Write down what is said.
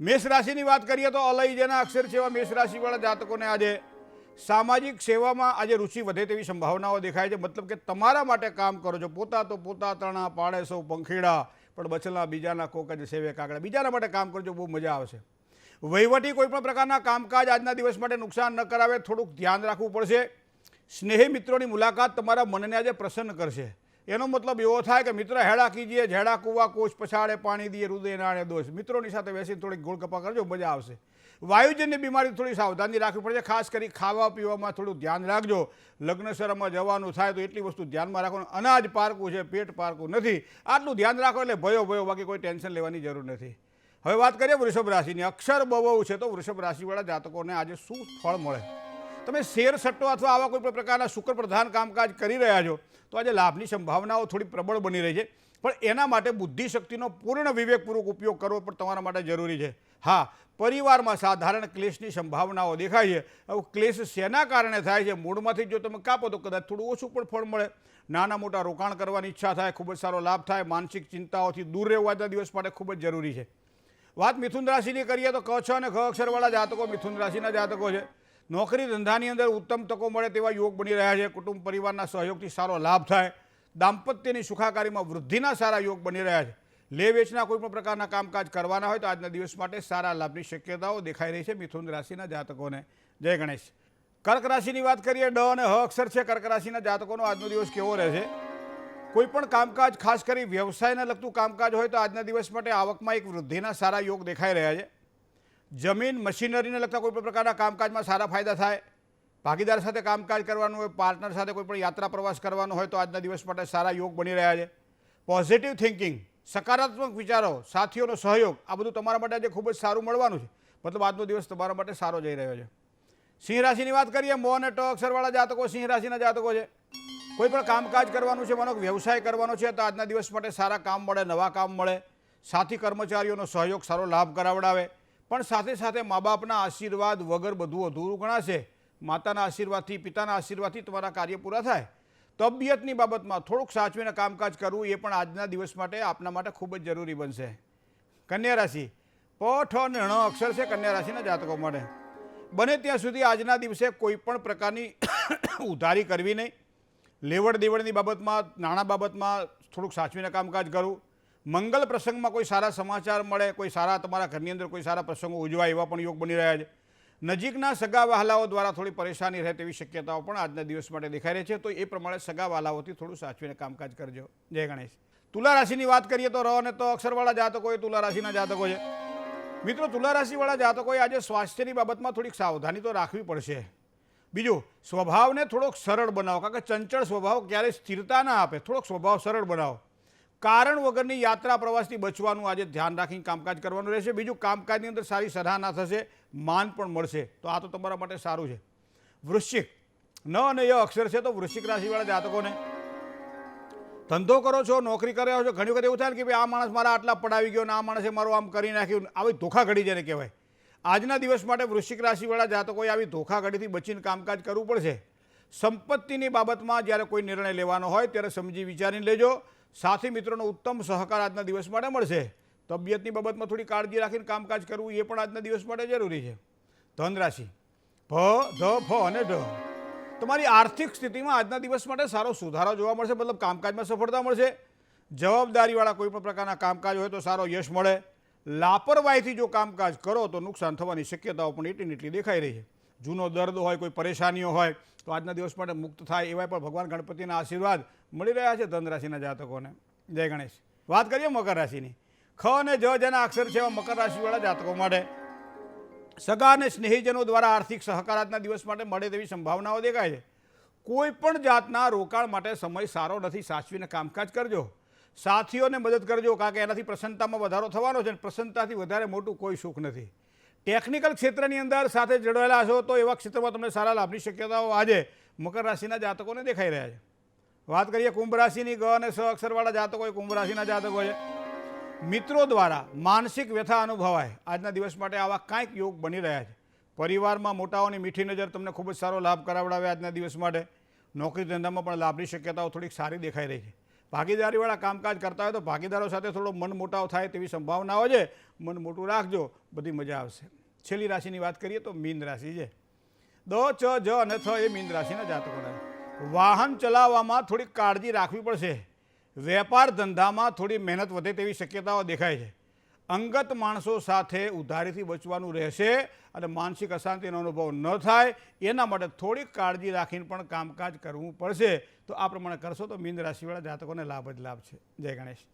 મેષ રાશિની વાત કરીએ તો અલય જેના અક્ષર છે એવા મેષ રાશિવાળા જાતકોને આજે સામાજિક સેવામાં આજે રુચિ વધે તેવી સંભાવનાઓ દેખાય છે। મતલબ કે તમારા માટે કામ કરો છો, પોતા તો પોતા તણા પાડે સૌ પંખીડા, પણ બચલા બીજાના કોક જ સેવે કાગડા। બીજાના માટે કામ કરજો, બહુ મજા આવશે। વહીવટી કોઈ પણ પ્રકારના કામકાજ આજના દિવસ માટે નુકસાન ન કરાવે, થોડુંક ધ્યાન રાખવું પડશે। સ્નેહી મિત્રોની મુલાકાત તમારા મનને આજે પ્રસન્ન કરશે। એનો મતલબ એવો થાય કે મિત્ર હેડા કીજીએ, ઝેડા કુવા કોચ પછાડે, પાણી દીએ હૃદય નાણે દોષ। મિત્રોની સાથે બેસીને થોડીક ગોળગપ્પા કરજો, મજા આવશે। વાયુજન્ય બીમારી થોડી સાવધાની રાખવી પડશે, ખાસ કરી ખાવા પીવામાં થોડું ધ્યાન રાખજો। લગ્નસરામાં જવાનું થાય તો એટલી વસ્તુ ધ્યાનમાં રાખો, અનાજ પારકું છે, પેટ પારકું નથી, આટલું ધ્યાન રાખો એટલે ભયો, બાકી કોઈ ટેન્શન લેવાની જરૂર નથી। હવે વાત કરીએ વૃષભ રાશિની। અક્ષર બહુ છે તો વૃષભ રાશિવાળા જાતકોને આજે શું ફળ મળે? તમે શેર સટ્ટો અથવા આવા કોઈ પણ પ્રકારના શુક્ર પ્રધાન કામકાજ કરી રહ્યા છો તો આજે લાભની સંભાવનાઓ થોડી પ્રબળ બની રહી છે, પણ એના માટે બુદ્ધિશક્તિનો પૂર્ણ વિવેકપૂર્વક ઉપયોગ કરવો પણ તમારા માટે જરૂરી છે। હા, પરિવારમાં સાધારણ ક્લેશની સંભાવનાઓ દેખાય છે। હવે ક્લેશ શેના કારણે થાય છે? મૂળમાંથી જો તમે કાપો તો કદાચ થોડું ઓછું પણ ફળ મળે। નાના મોટા રોકાણ કરવાની ઈચ્છા થાય, ખૂબ જ સારો લાભ થાય। માનસિક ચિંતાઓથી દૂર રહેવું આજના દિવસ માટે ખૂબ જ જરૂરી છે। વાત મિથુન રાશિની કરીએ તો ક, છ અને ઘ અક્ષરવાળા જાતકો મિથુન રાશિના જાતકો છે। નોકરી ધંધાની અંદર ઉત્તમ તકો મળે તેવા યોગ બની રહ્યા છે। કુટુંબ પરિવારના સહયોગથી સારો લાભ થાય। દાંપત્યની સુખાકારીમાં વૃદ્ધિના સારા યોગ બની રહ્યા છે। લે વેચના કોઈ પણ પ્રકારના કામકાજ કરવાના હોય તો આજના દિવસ માટે સારા લાભની શક્યતાઓ દેખાઈ રહી છે મિથુન રાશિના જાતકોને। જય ગણેશ। કર્ક રાશિની વાત કરીએ, ડ અને હ અક્ષર છે કર્ક રાશિના જાતકોનો આજનો દિવસ કેવો રહેશે? કોઈ પણ કામકાજ, ખાસ કરી વ્યવસાયને લગતું કામકાજ હોય તો આજના દિવસ માટે આવકમાં એક વૃદ્ધિના સારા યોગ દેખાઈ રહ્યા છે। જમીન મશીનરીને લગતા કોઈ પણ પ્રકારના કામકાજમાં સારા ફાયદા થાય। ભાગીદાર સાથે કામકાજ કરવાનું હોય, પાર્ટનર સાથે કોઈ પણ યાત્રા પ્રવાસ કરવાનો હોય તો આજના દિવસ માટે સારા યોગ બની રહ્યા છે। પોઝિટિવ થિંકિંગ, સકારાત્મક વિચારો, સાથીઓનો સહયોગ, આ બધું તમારા માટે આજે ખૂબ જ સારું મળવાનું છે। મતલબ આજનો દિવસ તમારા માટે સારો જઈ રહ્યો છે। સિંહ રાશિની વાત કરીએ, મ અને ટ અક્ષરવાળા જાતકો સિંહ રાશિના જાતકો છે। કોઈ પણ કામકાજ કરવાનું છે, માનો વ્યવસાય કરવાનો છે તો આજના દિવસ માટે સારા કામ મળે, નવા કામ મળે। સાથી કર્મચારીઓનો સહયોગ સારો લાભ કરાવડાવે, પણ સાથે સાથે મા બાપના આશીર્વાદ વગર બધું અધૂરું ગણાશે। માતાના આશીર્વાદથી, પિતાના આશીર્વાદથી તમારા કાર્ય પૂરા થાય। તબિયતની બાબતમાં થોડુંક સાચવીને કામકાજ કરવું એ પણ આજના દિવસ માટે આપના માટે ખૂબ જ જરૂરી બનશે। કન્યા રાશિ, પ, ઠ અને ણ અક્ષર છે કન્યા રાશિના જાતકો માટે। બને ત્યાં સુધી આજના દિવસે કોઈ પણ પ્રકારની ઉધારી કરવી નહીં। લેવડ દેવડની બાબતમાં, નાણાં બાબતમાં થોડુંક સાચવીને કામકાજ કરવું। મંગલ પ્રસંગમાં કોઈ સારા સમાચાર મળે, કોઈ સારા તમારા ઘરની અંદર કોઈ સારા પ્રસંગો ઉજવાય એવા પણ યોગ બની રહ્યા છે। નજીકના સગા વહાલાઓ દ્વારા થોડી પરેશાની રહે તેવી શક્યતાઓ પણ આજના દિવસ માટે દેખાઈ રહી છે, તો એ પ્રમાણે સગા વહાલાઓથી થોડું સાચવીને કામકાજ કરજો। જય ગણેશ। તુલા રાશિની વાત કરીએ તો ર અને ત અક્ષરવાળા જાતકો એ તુલા રાશિના જાતકો છે। મિત્રો, તુલા રાશિવાળા જાતકોએ આજે સ્વાસ્થ્યની બાબતમાં થોડીક સાવધાની તો રાખવી પડશે। બીજું, સ્વભાવને થોડોક સરળ બનાવો, કારણ કે ચંચળ સ્વભાવ ક્યારેય સ્થિરતા ના આપે। થોડોક સ્વભાવ સરળ બનાવો। કારણ વગરની યાત્રા પ્રવાસથી બચવાનું આજે ધ્યાન રાખીને કામકાજ કરવાનું રહેશે। બીજું, કામકાજની અંદર સારી સરાહના થશે, માન પણ મળશે, તો આ તો તમારા માટે સારું છે। વૃશ્ચિક, ન અને ય અક્ષર છે તો વૃશ્ચિક રાશિવાળા જાતકોને ધંધો કરો છો, નોકરી કરી રહ્યો છો, ઘણી વખત એવું થાય ને કે ભાઈ આ માણસ મારા આટલા પડાવી ગયો ને આ માણસે મારું આમ કરી નાખ્યું, આવી ધોખાઘડી જેને કહેવાય। આજના દિવસ માટે વૃશ્ચિક રાશિવાળા જાતકોએ આવી ધોખાઘડીથી બચીને કામકાજ કરવું પડશે। સંપત્તિની બાબતમાં જ્યારે કોઈ નિર્ણય લેવાનો હોય ત્યારે સમજી વિચારીને લેજો। સાથી મિત્રોનો ઉત્તમ સહકાર આજના દિવસ માટે મળશે। તબિયતની બાબતમાં થોડી કાળજી રાખીને કામકાજ કરવું એ પણ આજના દિવસ માટે જરૂરી છે। ધન રાશિ, ભ, ધ, ફ અને ઢ, તમારી આર્થિક સ્થિતિમાં આજના દિવસ માટે સારો સુધારો જોવા મળશે, મતલબ કામકાજમાં સફળતા મળશે। જવાબદારીવાળા કોઈ પણ પ્રકારના કામકાજ હોય તો સારો યશ મળે। લાપરવાહીથી જો કામકાજ કરો તો નુકસાન થવાની શક્યતાઓ પણ એટલી દેખાઈ રહી છે। જૂનો દર્દ હોય, કોઈ પરેશાનીઓ હોય તો આજના દિવસ માટે મુક્ત થાય એવા પણ ભગવાન ગણપતિના આશીર્વાદ મળી રહ્યા છે ધન રાશિના જાતકોને। જય ગણેશ। વાત કરીએ મકર રાશિની। ખ અને જ જેના અક્ષર છે એવા મકર રાશિવાળા જાતકો માટે સગા અને સ્નેહીજનો દ્વારા આર્થિક સહકાર આજના દિવસ માટે મળે તેવી સંભાવનાઓ દેખાય છે। કોઈ પણ જાતના રોકાણ માટે સમય સારો નથી, સાચવીને કામકાજ કરજો। સાથીઓને મદદ કરજો, કારણ કે એનાથી પ્રસન્નતામાં વધારો થવાનો છે, અને પ્રસન્નતાથી વધારે મોટું કોઈ સુખ નથી। ટેકનિકલ ક્ષેત્રની અંદર સાથે જોડાયેલા છો તો એવા ક્ષેત્રમાં તમને સારા લાભની શક્યતાઓ આજે મકર રાશિના જાતકોને દેખાઈ રહ્યા છે। વાત કરીએ કુંભ રાશિની, ગ અને સ અક્ષરવાળા જાતકો એ કુંભ રાશિના જાતકો છે। મિત્રો દ્વારા માનસિક વ્યથા અનુભવાય, આજના દિવસ માટે આવા કાંઈક યોગ બની રહ્યા છે। પરિવારમાં મોટાઓની મીઠી નજર તમને ખૂબ જ સારો લાભ કરાવડાવે આજના દિવસ માટે। નોકરી ધંધામાં પણ લાભની શક્યતાઓ થોડીક સારી દેખાઈ રહી છે। ભાગીદારીવાળા કામકાજ કરતા હોય તો ભાગીદારો સાથે થોડો મન મોટાવ થાય તેવી સંભાવનાઓ છે. મન મોટું રાખજો, બધી મજા આવશે. છેલ્લી રાશિની વાત કરીએ તો મીન રાશિ છે. દ, ચ, જ અને થ એ મીન રાશિના જાતકોને વાહન ચલાવવામાં થોડીક કાળજી રાખવી પડશે. વેપાર ધંધામાં થોડી મહેનત વધે તેવી શક્યતાઓ દેખાય છે. અંગત માણસો સાથે ઉધારીથી બચવાનું રહેશે અને માનસિક અશાંતિનો અનુભવ ન થાય એના માટે થોડીક કાળજી રાખીને પણ કામકાજ કરવું પડશે. તો આ પ્રમાણે કરશો તો મીન રાશિવાળા જાતકોને લાભ જ લાભ છે. જય ગણેશ.